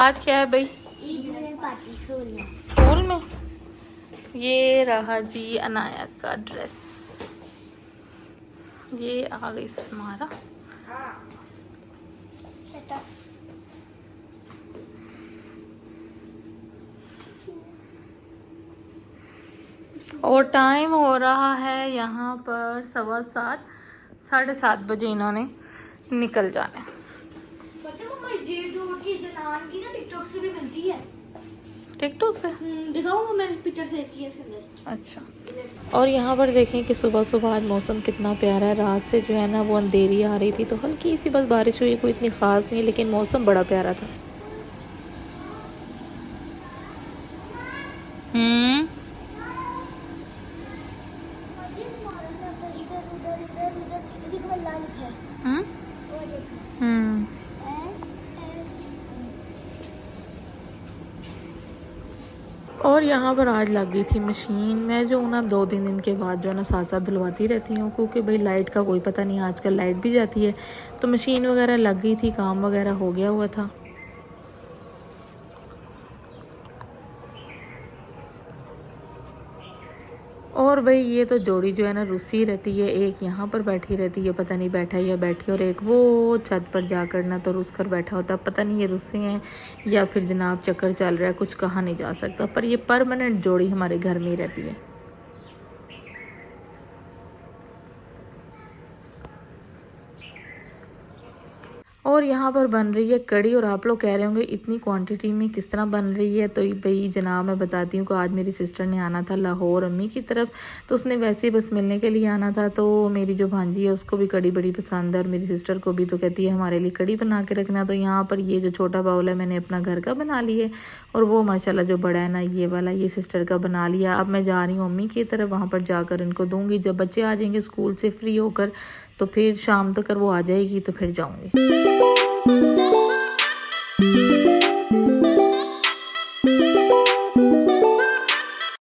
आज क्या है भाई? ईद में पार्टी स्कूल स्कूल में। ये रहा जी अनाया का ड्रेस। ये आ गई समारा। और टाइम हो रहा है यहाँ पर 7:15, 7:30 बजे इन्होंने निकल जाना है। पता है मम्मा जेड रोड की जनान की ना टिकटॉक से भी मिलती है। टिकटॉक से दिखाऊंगा, मैंने पिक्चर सेव की है इसके अंदर। अच्छा। और यहाँ पर देखें कि सुबह सुबह आज मौसम कितना प्यारा है। रात से जो है ना वो अंधेरी आ रही थी तो हल्की सी बस बारिश हुई, कोई इतनी ख़ास नहीं, लेकिन मौसम बड़ा प्यारा था। हम्म। और यहाँ पर आज लग गई थी मशीन। मैं जो ना 2-3 दिन के बाद जो है ना साथ साथ धुलवाती रहती हूँ, क्योंकि भाई लाइट का कोई पता नहीं, आजकल लाइट भी जाती है। तो मशीन वगैरह लग गई थी, काम वगैरह हो गया हुआ था। और भाई ये तो जोड़ी जो है ना रुसी रहती है, एक यहाँ पर बैठी रहती है, पता नहीं बैठा या बैठी, और एक वो छत पर जाकर ना तो रुस कर बैठा होता है। पता नहीं ये रुस्से हैं या फिर जनाब चक्कर चल रहा है, कुछ कहा नहीं जा सकता, पर ये परमानेंट जोड़ी हमारे घर में ही रहती है। और यहाँ पर बन रही है कड़ी। और आप लोग कह रहे होंगे इतनी क्वांटिटी में किस तरह बन रही है, तो भाई जनाब मैं बताती हूँ कि आज मेरी सिस्टर ने आना था लाहौर अम्मी की तरफ, तो उसने वैसे ही बस मिलने के लिए आना था। तो मेरी जो भांजी है उसको भी कड़ी बड़ी पसंद है और मेरी सिस्टर को भी, तो कहती है हमारे लिए कड़ी बना के रखना। तो यहाँ पर ये जो छोटा बाउल है मैंने अपना घर का बना लिया है, और वो माशाल्लाह जो बड़ा है ना ये वाला, ये सिस्टर का बना लिया। अब मैं जा रही हूँ अम्मी की तरफ, वहाँ पर जाकर इनको दूँगी। जब बच्चे आ जाएंगे स्कूल से फ्री होकर तो फिर शाम तक वो आ जाएगी तो फिर जाऊँगी।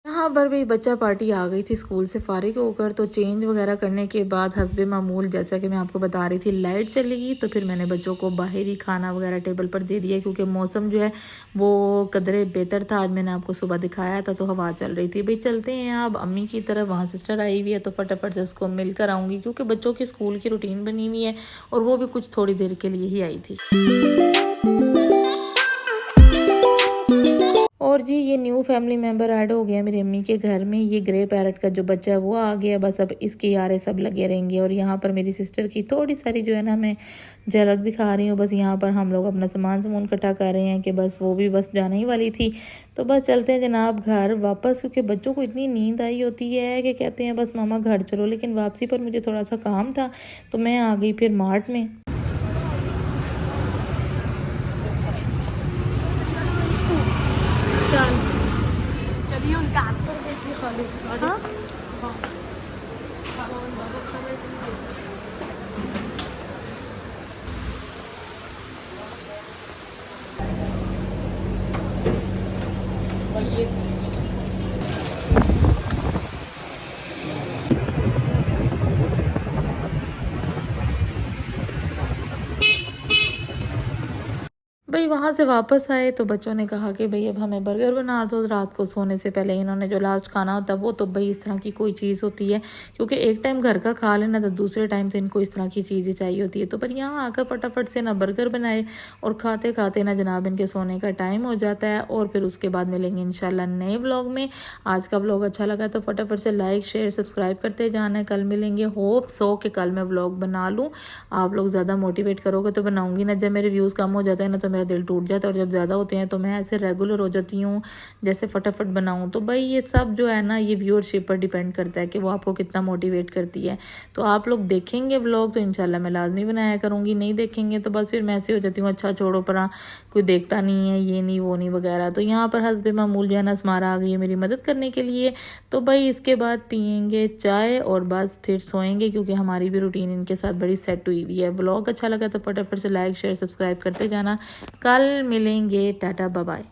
यहाँ पर भी बच्चा पार्टी आ गई थी स्कूल से फारिग होकर, तो चेंज वगैरह करने के बाद हस्बे मामूल जैसा कि मैं आपको बता रही थी लाइट चलेगी, तो फिर मैंने बच्चों को बाहर ही खाना वगैरह टेबल पर दे दिया, क्योंकि मौसम जो है वो कदरे बेहतर था। आज मैंने आपको सुबह दिखाया था तो हवा चल रही थी। भाई चलते हैं अब अम्मी की तरफ, वहाँ सिस्टर आई हुई है तो फटाफट से उसको मिलकर आऊँगी, क्योंकि बच्चों की स्कूल की रूटीन बनी हुई है और वो भी कुछ थोड़ी देर के लिए ही आई थी। और जी ये न्यू फैमिली मेम्बर ऐड हो गया मेरी अम्मी के घर में। ये ग्रे पैरट का जो बच्चा है वो आ गया, बस अब इसके यारे सब लगे रहेंगे। और यहाँ पर मेरी सिस्टर की थोड़ी सारी जो है ना मैं झलक दिखा रही हूँ। बस यहाँ पर हम लोग अपना सामान इकट्ठा कर रहे हैं कि बस वो भी बस जाने ही वाली थी, तो बस चलते हैं जनाब घर वापस, क्योंकि बच्चों को इतनी नींद आई होती है कि कहते हैं बस मामा घर चलो। लेकिन वापसी पर मुझे थोड़ा सा काम था तो मैं आ गई फिर मार्ट में। चलिए उनका हाथ पर देखिए खाली। हाँ भाई वहाँ से वापस आए तो बच्चों ने कहा कि भाई अब हमें बर्गर बना दो रात को सोने से पहले। इन्होंने जो लास्ट खाना होता है वो तो भाई इस तरह की कोई चीज़ होती है, क्योंकि एक टाइम घर का खा लेना तो दूसरे टाइम तो इनको इस तरह की चीज़ें चाहिए होती है। तो पर यहाँ आकर फटाफट से ना बर्गर बनाए और खाते खाते ना जनाब इनके सोने का टाइम हो जाता है। और फिर उसके बाद मिलेंगे इंशाल्लाह नए व्लॉग में। आज का व्लॉग अच्छा लगा तो फटाफट से लाइक शेयर सब्सक्राइब करते जाना है। कल मिलेंगे, होप सो कि कल मैं व्लॉग बना लूँ। आप लोग ज़्यादा मोटिवेट करोगे तो बनाऊँगी ना। जब मेरे व्यूज़ कम हो जाते हैं ना तो मेरा दिल टूट जाता है, और जब ज़्यादा होते हैं तो मैं ऐसे रेगुलर हो जाती हूँ जैसे फटाफट बनाऊँ। तो भाई ये सब जो है ना ये व्यूअरशिप पर डिपेंड करता है कि वो आपको कितना मोटिवेट करती है। तो आप लोग देखेंगे व्लॉग तो इंशाल्लाह मैं लाजमी बनाया करूँगी, नहीं देखेंगे तो बस फिर मैं ऐसे हो जाती हूँ अच्छा छोड़ो परा, कोई देखता नहीं है, ये नहीं वो नहीं वगैरह। तो यहाँ पर हस्बे मामूल जो है ना स्मारा आ गई है मेरी मदद करने के लिए। तो भाई इसके बाद पियेंगे चाय और बस फिर सोएंगे, क्योंकि हमारी भी रूटीन इनके साथ बड़ी सेट हुई हुई है। व्लॉग अच्छा लगा तो फटाफट से लाइक शेयर सब्सक्राइब करते जाना। कल मिलेंगे, टाटा बाय बाय।